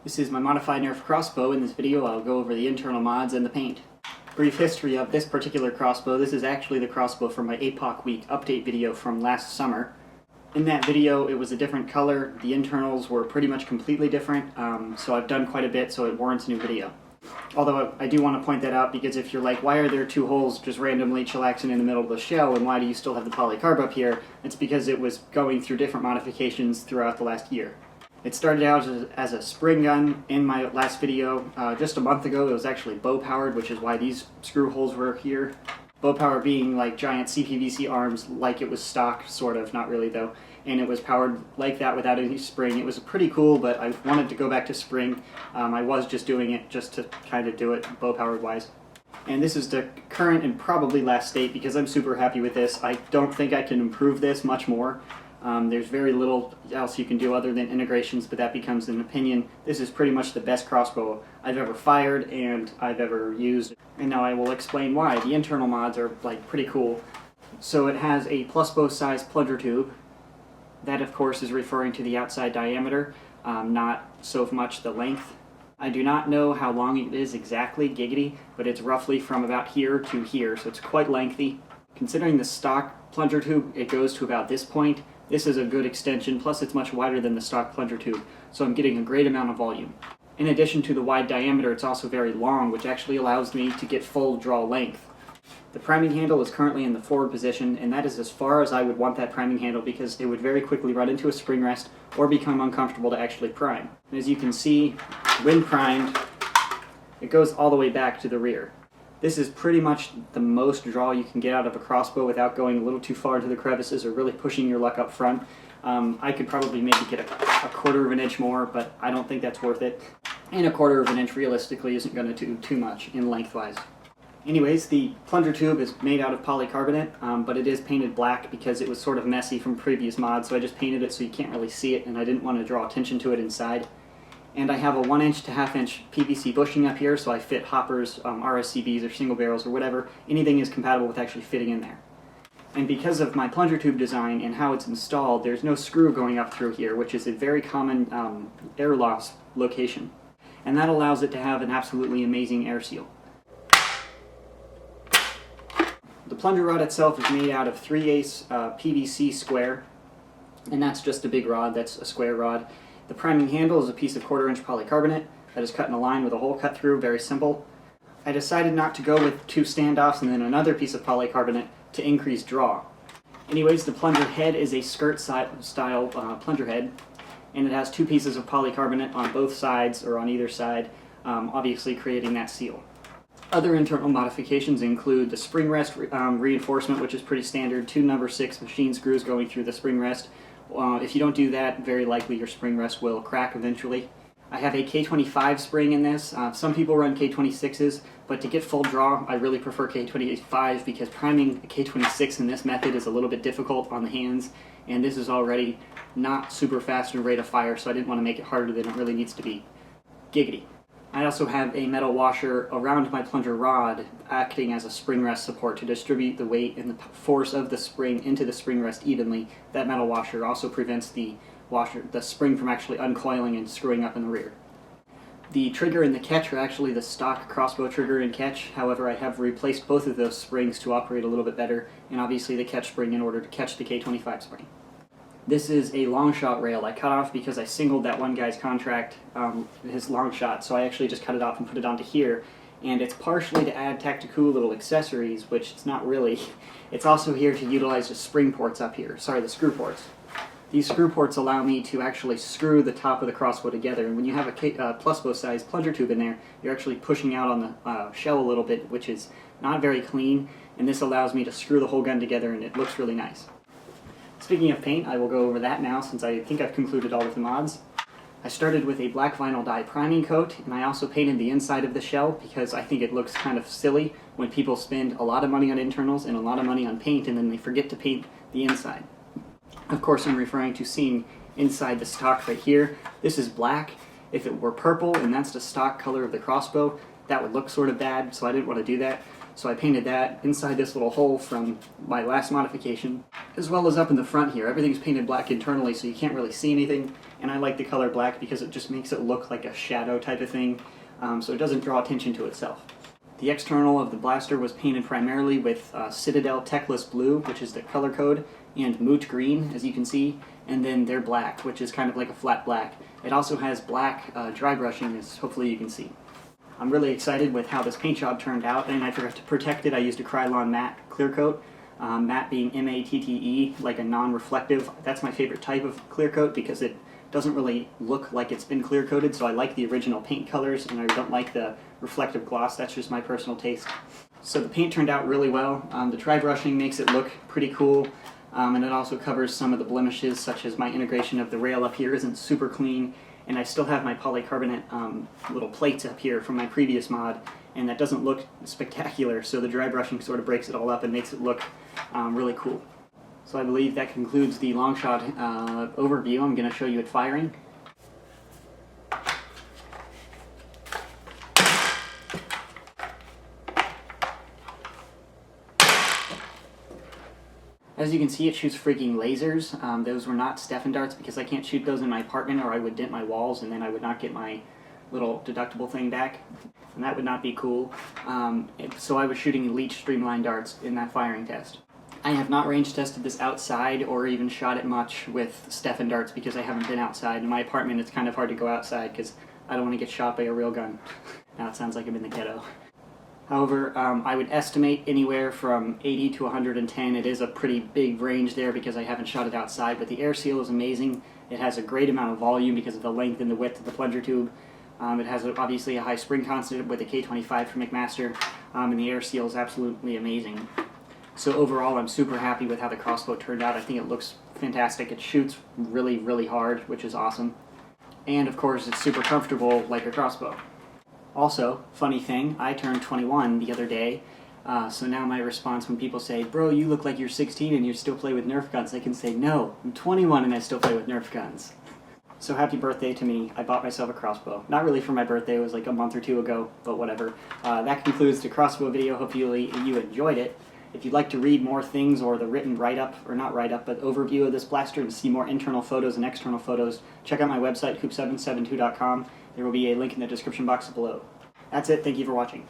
This is my modified Nerf Crossbow. In this video I'll go over the internal mods and the paint. Brief history of this particular crossbow. This is actually the crossbow from my APOC Week update video from last summer. In that video it was a different color, the internals were pretty much completely different, so I've done quite a bit so it warrants a new video. Although I do want to point that out because if you're like, why are there two holes just randomly chillaxing in the middle of the shell and why do you still have the polycarb up here? It's because it was going through different modifications throughout the last year. It started out as a spring gun in my last video. Just a month ago it was actually bow powered, which is why these screw holes were here. Bow power being like giant CPVC arms, like it was stock, sort of, not really though. And it was powered like that without any spring. It was pretty cool, but I wanted to go back to spring. I was just doing it just to kind of do it bow powered wise. And this is the current and probably last state because I'm super happy with this. I don't think I can improve this much more. There's very little else you can do other than integrations, but that becomes an opinion. This is pretty much the best crossbow I've ever fired and I've ever used. And now I will explain why. The internal mods are like pretty cool. So it has a plus bow size plunger tube. That of course is referring to the outside diameter, not so much the length. I do not know how long it is exactly, giggity, but it's roughly from about here to here, so it's quite lengthy. Considering the stock plunger tube, it goes to about this point. This is a good extension, plus it's much wider than the stock plunger tube, so I'm getting a great amount of volume. In addition to the wide diameter, it's also very long, which actually allows me to get full draw length. The priming handle is currently in the forward position, and that is as far as I would want that priming handle because it would very quickly run into a spring rest or become uncomfortable to actually prime. And as you can see, when primed, it goes all the way back to the rear. This is pretty much the most draw you can get out of a crossbow without going a little too far into the crevices or really pushing your luck up front. I could probably maybe get a quarter of an inch more, but I don't think that's worth it. And a quarter of an inch realistically isn't going to do too much in lengthwise. Anyways, the plunger tube is made out of polycarbonate, but it is painted black because it was sort of messy from previous mods, so I just painted it so you can't really see it, and I didn't want to draw attention to it inside. And I have a 1 inch to ½ inch PVC bushing up here, so I fit hoppers, RSCBs, or single barrels, or whatever. Anything is compatible with actually fitting in there. And because of my plunger tube design and how it's installed, there's no screw going up through here, which is a very common air loss location. And that allows it to have an absolutely amazing air seal. The plunger rod itself is made out of 3/8 PVC square, and that's just a big rod, that's a square rod. The priming handle is a piece of 1/4 inch polycarbonate that is cut in a line with a hole cut through, very simple. I decided not to go with 2 standoffs and then another piece of polycarbonate to increase draw. Anyways, the plunger head is a skirt style plunger head, and it has 2 pieces of polycarbonate on both sides, or on either side, obviously creating that seal. Other internal modifications include the spring rest reinforcement, which is pretty standard, 2 number 6 machine screws going through the spring rest. If you don't do that, very likely your spring rest will crack eventually. I have a K25 spring in this. Some people run K26s, but to get full draw, I really prefer K25 because priming a K26 in this method is a little bit difficult on the hands, and this is already not super fast and rate of fire, so I didn't want to make it harder than it really needs to be. Giggity. I also have a metal washer around my plunger rod acting as a spring rest support to distribute the weight and the force of the spring into the spring rest evenly. That metal washer also prevents the spring from actually uncoiling and screwing up in the rear. The trigger and the catch are actually the stock crossbow trigger and catch, however I have replaced both of those springs to operate a little bit better, and obviously the catch spring in order to catch the K25 spring. This is a long shot rail I cut off because I singled that one guy's contract, his long shot, so I actually just cut it off and put it onto here. And it's partially to add Tacti-cool little accessories, which it's not really. It's also here to utilize the spring ports up here, sorry, the screw ports. These screw ports allow me to actually screw the top of the crossbow together, and when you have a plus bow size plunger tube in there, you're actually pushing out on the shell a little bit, which is not very clean, and this allows me to screw the whole gun together and it looks really nice. Speaking of paint, I will go over that now since I think I've concluded all of the mods. I started with a black vinyl dye priming coat, and I also painted the inside of the shell because I think it looks kind of silly when people spend a lot of money on internals and a lot of money on paint and then they forget to paint the inside. Of course, I'm referring to seeing inside the stock right here. This is black. If it were purple and that's the stock color of the crossbow, that would look sort of bad, so I didn't want to do that. So I painted that inside this little hole from my last modification, as well as up in the front here. Everything's painted black internally, so you can't really see anything, and I like the color black because it just makes it look like a shadow type of thing, so it doesn't draw attention to itself. The external of the blaster was painted primarily with Citadel Techless Blue, which is the color code, and Moot Green, as you can see, and then their black, which is kind of like a flat black. It also has black dry brushing, as hopefully you can see. I'm really excited with how this paint job turned out, and I forgot to protect it. I used a Krylon matte clear coat, matte being M-A-T-T-E, like a non-reflective. That's my favorite type of clear coat because it doesn't really look like it's been clear coated, so I like the original paint colors and I don't like the reflective gloss. That's just my personal taste. So the paint turned out really well. The dry brushing makes it look pretty cool, and it also covers some of the blemishes, such as my integration of the rail up here isn't super clean, and I still have my polycarbonate little plates up here from my previous mod, and that doesn't look spectacular, so the dry brushing sort of breaks it all up and makes it look really cool. So I believe that concludes the long shot overview. I'm going to show you it firing. As you can see, it shoots freaking lasers. Those were not Stefan darts because I can't shoot those in my apartment or I would dent my walls and then I would not get my little deductible thing back. And that would not be cool. So I was shooting Elite Streamline darts in that firing test. I have not range tested this outside or even shot it much with Stefan darts because I haven't been outside. In my apartment it's kind of hard to go outside because I don't want to get shot by a real gun. Now it sounds like I'm in the ghetto. However, I would estimate anywhere from 80 to 110. It is a pretty big range there because I haven't shot it outside, but the air seal is amazing. It has a great amount of volume because of the length and the width of the plunger tube. It has obviously a high spring constant with a K25 from McMaster, and the air seal is absolutely amazing. So overall, I'm super happy with how the crossbow turned out. I think it looks fantastic. It shoots really, really hard, which is awesome. And of course, it's super comfortable like a crossbow. Also, funny thing, I turned 21 the other day, so now my response when people say, "Bro, you look like you're 16 and you still play with Nerf guns," I can say, "No, I'm 21 and I still play with Nerf guns." So happy birthday to me. I bought myself a crossbow. Not really for my birthday, it was like a month or two ago, but whatever. That concludes the crossbow video. Hopefully you enjoyed it. If you'd like to read more things or the written write-up, or not write-up, but overview of this blaster and see more internal photos and external photos, check out my website, coop772.com. There will be a link in the description box below. That's it. Thank you for watching.